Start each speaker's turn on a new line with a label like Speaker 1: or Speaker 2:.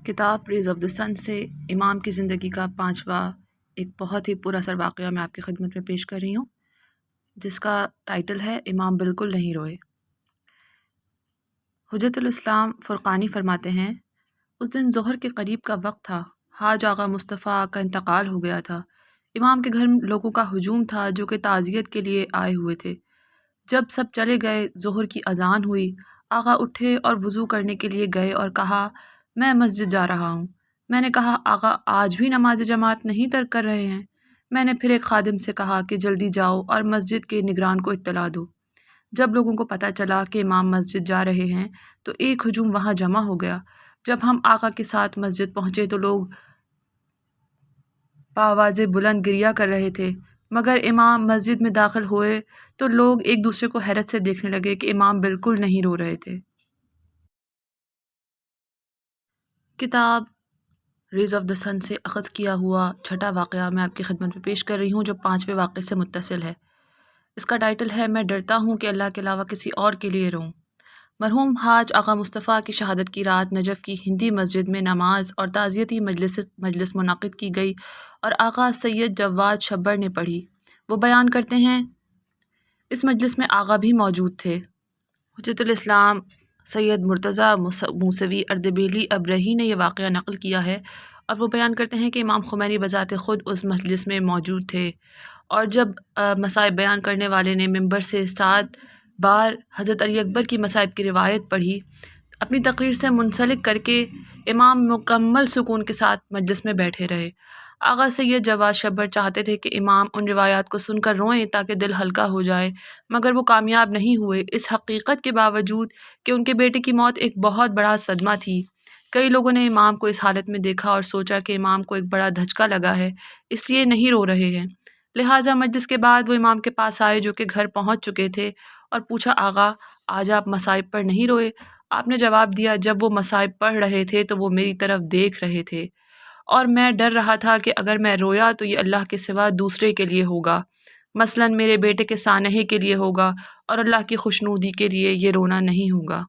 Speaker 1: کتاب raise of the سن سے امام کی زندگی کا 5واں ایک بہت ہی پر اثر واقعہ میں آپ کی خدمت میں پیش کر رہی ہوں، جس کا ٹائٹل ہے امام بالکل نہیں روئے۔ حجت الاسلام فرقانی فرماتے ہیں، اس دن ظہر کے قریب کا وقت تھا، حاج آغا مصطفیٰ کا انتقال ہو گیا تھا۔ امام کے گھر لوگوں کا ہجوم تھا جو کہ تعزیت کے لیے آئے ہوئے تھے۔ جب سب چلے گئے، ظہر کی اذان ہوئی، آغا اٹھے اور وضو کرنے کے لیے گئے اور کہا، میں مسجد جا رہا ہوں۔ میں نے کہا، آغا آج بھی نماز جماعت نہیں ترک کر رہے ہیں؟ میں نے پھر ایک خادم سے کہا کہ جلدی جاؤ اور مسجد کے نگران کو اطلاع دو۔ جب لوگوں کو پتہ چلا کہ امام مسجد جا رہے ہیں تو ایک ہجوم وہاں جمع ہو گیا۔ جب ہم آغا کے ساتھ مسجد پہنچے تو لوگ بآواز بلند گریہ کر رہے تھے، مگر امام مسجد میں داخل ہوئے تو لوگ ایک دوسرے کو حیرت سے دیکھنے لگے کہ امام بالکل نہیں رو رہے تھے۔ کتاب ریز آف دا سن سے اخذ کیا ہوا چھٹا واقعہ میں آپ کی خدمت میں پیش کر رہی ہوں، جو 5ویں واقعے سے متصل ہے۔ اس کا ٹائٹل ہے، میں ڈرتا ہوں کہ اللہ کے علاوہ کسی اور کے لیے روں۔ مرحوم حاج آغا مصطفیٰ کی شہادت کی رات نجف کی ہندی مسجد میں نماز اور تعزیتی مجلس منعقد کی گئی اور آغا سید جواد شبر نے پڑھی۔ وہ بیان کرتے ہیں، اس مجلس میں آغا بھی موجود تھے۔ حجت الاسلام سید مرتضیٰ موسوی اردبیلی ابرہی نے یہ واقعہ نقل کیا ہے اور وہ بیان کرتے ہیں کہ امام خمینی بذات خود اس مجلس میں موجود تھے، اور جب مصائب بیان کرنے والے نے ممبر سے 7 بار حضرت علی اکبر کی مصائب کی روایت پڑھی، اپنی تقریر سے منسلک کر کے امام مکمل سکون کے ساتھ مجلس میں بیٹھے رہے۔ آغا سید جواد شبر چاہتے تھے کہ امام ان روایات کو سن کر روئیں تاکہ دل ہلکا ہو جائے، مگر وہ کامیاب نہیں ہوئے، اس حقیقت کے باوجود کہ ان کے بیٹے کی موت ایک بہت بڑا صدمہ تھی۔ کئی لوگوں نے امام کو اس حالت میں دیکھا اور سوچا کہ امام کو ایک بڑا دھچکا لگا ہے، اس لیے نہیں رو رہے ہیں۔ لہٰذا مجلس کے بعد وہ امام کے پاس آئے جو کہ گھر پہنچ چکے تھے اور پوچھا، آغا آج آپ مصائب پر نہیں روئے؟ آپ نے جواب دیا، جب وہ مصائب پڑھ رہے تھے تو وہ میری طرف دیکھ رہے تھے اور میں ڈر رہا تھا کہ اگر میں رویا تو یہ اللہ کے سوا دوسرے کے لیے ہوگا، مثلاً میرے بیٹے کے سانحے کے لیے ہوگا، اور اللہ کی خوشنودی کے لیے یہ رونا نہیں ہوگا۔